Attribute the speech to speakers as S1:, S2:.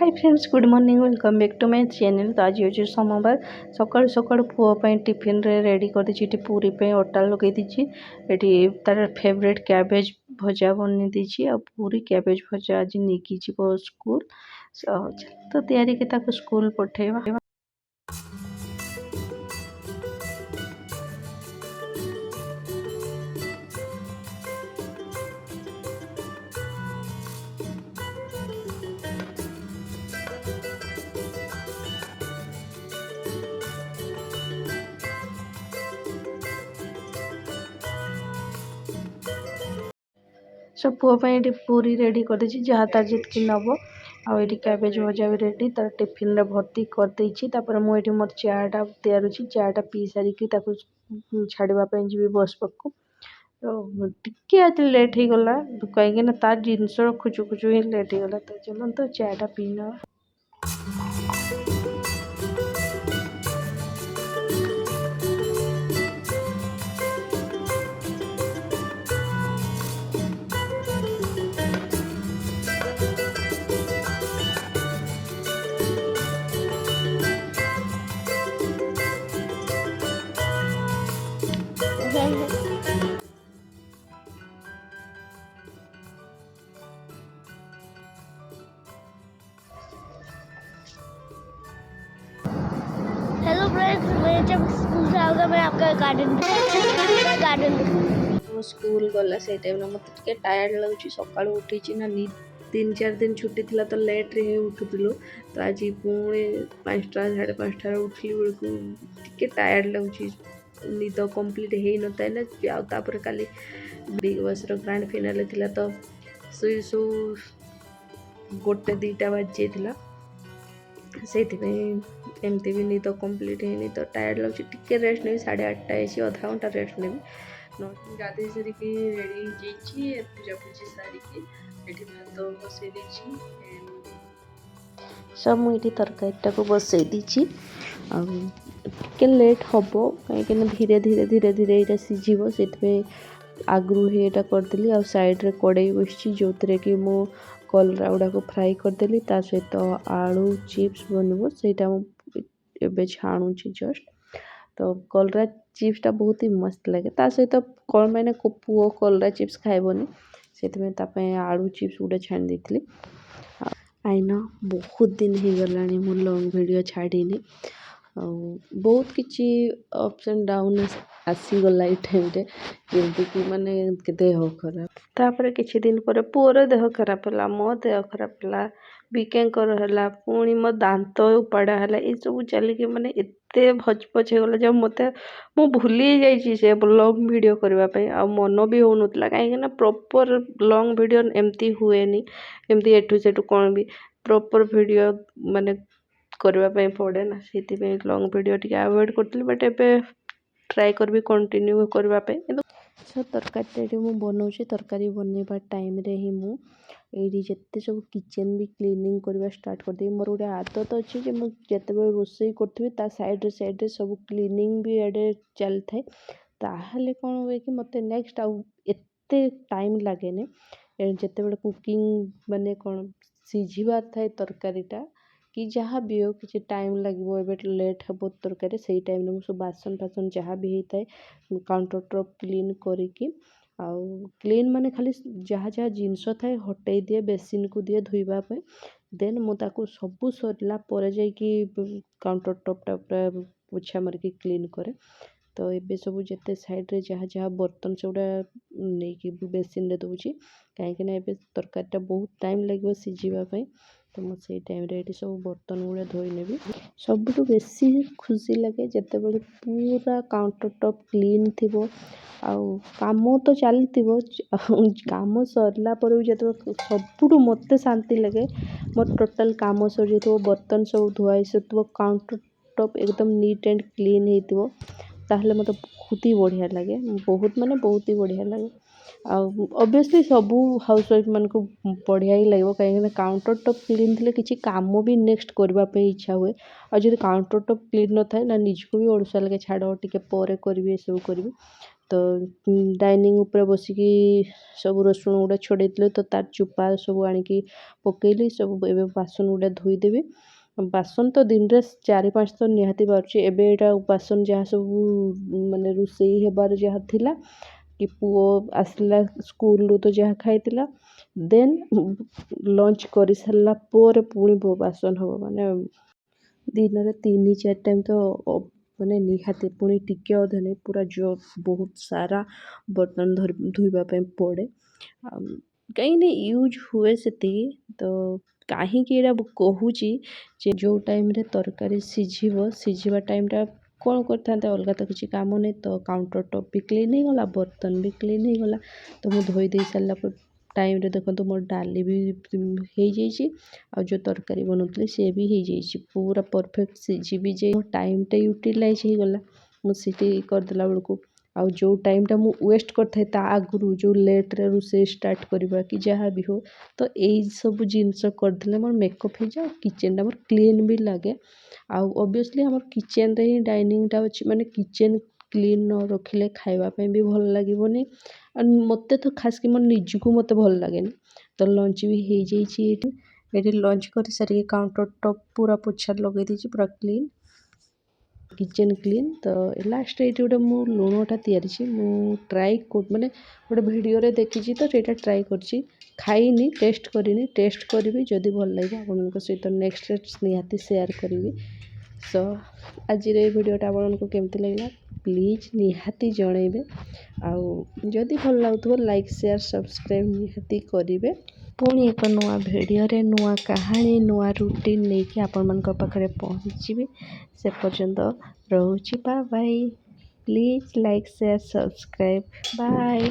S1: Hi friends good morning welcome back to my channel. तो आज हूँ सोमवार सकाल सकाल पुओं टिफिन रे रेडी कर पूरी पे अटा लगे ये तार फेवरेट कैबेज भजा बन दी आ पूरी कैबेज भजा आज नहीं जीव स्कूल तो तैयारी के स्कूल पठेवा। सब पुओं पूरी रेडी कर दी जहाँ तार जितकी नब आईटी कैबेज भजा भी रेडी तार टिफिन रे भर्ती कर देछि। मुझे मोर चाटा तैयार चाटा पी सारिकी छाड़वाई जी बस पाक तो टिके आज लेट हो गला कहीं तार जिनस खोजु खोजु ही लेट हो गला। तो चलो तो चाटा पी ना।
S2: हेलो फ्रेंड्स, मैं जब स्कूल से आऊँगा मैं आपका गार्डन
S1: स्कूल गला से टाइम मत टायर्ड लगुच सका उठी ना 3-4 दिन छुट्टी थी तो लेट रे उठुलु तो आज पुणी 5टा 5:30 उठली बेलू टायर्ड लगुच निद कंप्लीट हो न था ना आउे काली बिग बॉस ग्रांड फिनाले थिला तो सुई सु 1-2 बाजी जाइला से एमती भी निद कंप्लीट है तो टायर्ड लगे टिके रेस्ट नहीं 8:30 अधा घंटा रेस्ट नहीं गाधे सारिकी रेडी हो पूजा पूजी सारिकी ये भात बसई सब मुझे तरकारी को बसई दी लेट हम कहीं धीरे धीरे धीरे धीरे यहाँ सीझ से आगु ही यहाँ करदेली आ साइड्रे कड़े बस जो थे कि मु कलरा गुड़ा फ्राए करदेली ता सहित आलू चिप्स बनब से एबे छाणुची जस्ट तो कलरा चिप्सटा बहुत ही मस्त लगे ता सहित कौन मैंने पुओ कलरा चिप्स खाइबनी से आलू चिप्स गुड़ा छाणी देती आईना बहुत दिन हो गला मु लॉन्ग वीडियो छाड़ीनी बहुत किसी अप्स एंड डाउन आसीगला ये टाइम जमती कि माने देह खराब तापर किछि दिन पर पुअर देह खराब है मो देह खराब है विकेंकर है पुणी मो दांत उपाड़ा है ये सब चलिकी माने एते भचपच हो गला जब मत मु भूली जाइए से लॉन्ग वीडियो करने आ मन भी हो नाला कहीं प्रॉपर लॉन्ग वीडियो एमती हुए एमती एठू सेठू कौन भी प्रॉपर वीडियो माने करने पड़े ना से लॉन्ग वीडियो टी अवॉइड करी बट एबे ट्राए करबी कंटिन्यू करने सो तरकारी मुझे बनाऊँ तरकारी बनवा टाइम रे ही मुझे जिते सब किचन भी क्लीनिंग करवा स्टार्ट कर दी मोर गोटे आदत अच्छी जो मुझे रोषे करी साइड्रे साइड्रे सब क्लीनिंग भी एडे चली थाए ताहले कौन हुए कि मत नेक्स्ट आते टाइम लगे जिते बड़े कुकिंग माने कौन सीझार थाए तरकारीटा कि जहाँ भी हो कि टाइम लगे लेट हे तरकारी से टाइम सब बासन फासन जहाँ भी होता है काउंटर टॉप क्लीन करके क्लीन माने खाली जहाँ जहाँ जिनस थाए हटई दिए बेसिन को दिए धोइबापे देन मुझे सबू सरला काउंटर टॉपटा पूरा पोछा मारिकी क्लीन करे तो ये सब जिते साइड्रे जहाँ जहाँ बर्तन से गुड़ा नहीं बेसिन दौची कहीं तरकारीटा बहुत टाइम लगे सीझापी तो मुझे टाइम ये सब बर्तन गुड़ा धोई नेबी सबुठ बेसी खुशी लगे जिते बड़े पूरा काउंटर टॉप क्लीन थी काम तो चलती काम सरला जो सबुठ मत शांति लगे मोर टोटाल काम सर जाइए बर्तन सब धुआई सर काउंटर टॉप एकदम नीट एंड क्लीन हो ताहले मत बहुत ही बढ़िया लगे बहुत माने बहुत ही बढ़िया लगे ऑब्वियसली सबू हाउसवाइफ मान को बढ़िया ही लगे कहीं काउंटर टॉप क्लीन थे किसी काम भी नेक्स्ट करने इच्छा हुए और जो काउंटर टॉप क्लीन न था ना निजको भी अड़ुआ लगे छाड़ टे पर करी सब करी ତ ଡାଇନିଂ ଉପରେ ବସିକି ସବୁ ରସୁଣ ଗୁଡ଼ା ଛଡ଼େଇଥିଲେ ତ ତାର ଚୋପା ସବୁ ଆଣିକି ପକେଇଲି। ସବୁ ଏବେ ବାସନ ଗୁଡ଼ା ଧୋଇଦେବି। ବାସନ ତ ଦିନରେ 4-5 ତ ନିହାତି ବାହାରୁଛି। ଏବେ ଏଇଟା ବାସନ ଯାହା ସବୁ ମାନେ ରୋଷେଇ ହେବାର ଯାହା ଥିଲା କି ପୁଅ ଆସିଲା ସ୍କୁଲରୁ ତ ଯାହା ଖାଇଥିଲା, ଦେନ୍ ଲଞ୍ଚ କରିସାରିଲା ପରେ ପୁଣି ବାସନ ହେବ। ମାନେ ଦିନରେ 3-4 ଟାଇମ୍ ତ ମାନେ ନିହାତି, ପୁଣି ଟିକେ ଅଧେ ନାହିଁ, ପୁରା ବହୁତ ସାରା ବର୍ତ୍ତନ ଧୋଇବା ପାଇଁ ପଡ଼େ। କାହିଁକିନା ୟୁଜ୍ ହୁଏ ସେତିକି। ତ କାହିଁକି ଏଇଟା କହୁଛି ଯେ ଯେଉଁ ଟାଇମ୍ରେ ତରକାରୀ ସିଝିବା ଟାଇମ୍ଟା କ'ଣ କରିଥାନ୍ତେ, ଅଲଗା ତ କିଛି କାମ ନାହିଁ। ତ କାଉଣ୍ଟର ଟପ୍ ବି କ୍ଲିନ୍ ହେଇଗଲା, ବର୍ତ୍ତନ ବି କ୍ଲିନ୍ ହେଇଗଲା। ତ ମୁଁ ଧୋଇ ଦେଇ ସାରିଲା ପରେ ଟାଇମ୍ରେ ଦେଖନ୍ତୁ ମୋର ଡାଲି ବି ହେଇଯାଇଛି, ଆଉ ଯେଉଁ ତରକାରୀ ବନାଉଥିଲି ସେ ବି ହେଇଯାଇଛି। ପୁରା ପରଫେକ୍ଟ ସିଝି ବି ଯାଇ ଟାଇମ୍ଟା ୟୁଟିଲାଇଜ୍ ହେଇଗଲା ମୁଁ ସେଠି କରିଦେଲା ବେଳକୁ। ଆଉ ଯେଉଁ ଟାଇମ୍ଟା ମୁଁ ୱେଷ୍ଟ କରିଥାଏ ତା ଆଗରୁ, ଯେଉଁ ଲେଟ୍ରେ ରୋଷେଇ ଷ୍ଟାର୍ଟ କରିବା କି ଯାହା ବି ହଉ, ତ ଏଇସବୁ ଜିନିଷ କରିଦେଲେ ମୋର ମେକଅପ୍ ହେଇଯାଏ। ଆଉ କିଚେନ୍ଟା ମୋର କ୍ଲିନ୍ ବି ଲାଗେ। ଆଉ ଅବଭିୟସ୍ଲି ଆମର କିଚେନ୍ରେ ହିଁ ଡାଇନିଂଟା ଅଛି, ମାନେ କିଚେନ୍ କ୍ଲିନ୍ ନ ରଖିଲେ ଖାଇବା ପାଇଁ ବି ଭଲ ଲାଗିବନି। ଆଉ ମୋତେ ତ ଖାସ୍ କି ମୋର ନିଜକୁ ମୋତେ ଭଲ ଲାଗେନି। ତ ଲଞ୍ଚ ବି ହେଇଯାଇଛି। ଏଠି ଲଞ୍ଚ କରିସାରିକି କାଉଣ୍ଟର ଟପ୍ ପୁରା ପୋଛା ଲଗାଇ ଦେଇଛି, ପୁରା କ୍ଲିନ୍, କିଚେନ୍ କ୍ଲିନ୍। ତ ଲାଷ୍ଟ ଏଇଠି ଗୋଟେ ମୁଁ ଲୁଣଟା ତିଆରିଛି, ମୁଁ ମାନେ ଗୋଟେ ଭିଡ଼ିଓରେ ଦେଖିଛି ତ ସେଇଟା ଟ୍ରାଏ କରିଛି। ଖାଇନି, ଟେଷ୍ଟ କରିନି, ଟେଷ୍ଟ କରିବି, ଯଦି ଭଲ ଲାଗିବ ଆପଣଙ୍କ ସହିତ ନେକ୍ସଟ ନିହାତି ସେୟାର କରିବି। ସୋ ଆଜିର ଏଇ ଭିଡ଼ିଓଟା ଆପଣଙ୍କୁ କେମିତି ଲାଗିଲା ପ୍ଲିଜ୍ ନିହାତି ଜଣାଇବେ। ଆଉ ଯଦି ଭଲ ଲାଗୁଥିବ ଲାଇକ୍, ସେୟାର, ସବସ୍କ୍ରାଇବ୍ ନିହାତି କରିବେ। ପୁଣି ଏକ ନୂଆ ଭିଡ଼ିଓରେ ନୂଆ କାହାଣୀ, ନୂଆ ରୁଟିନ୍ ନେଇକି ଆପଣମାନଙ୍କ ପାଖରେ ପହଞ୍ଚିବି। ସେ ପର୍ଯ୍ୟନ୍ତ ରହୁଛି, bye bye. Please like, share, subscribe, bye.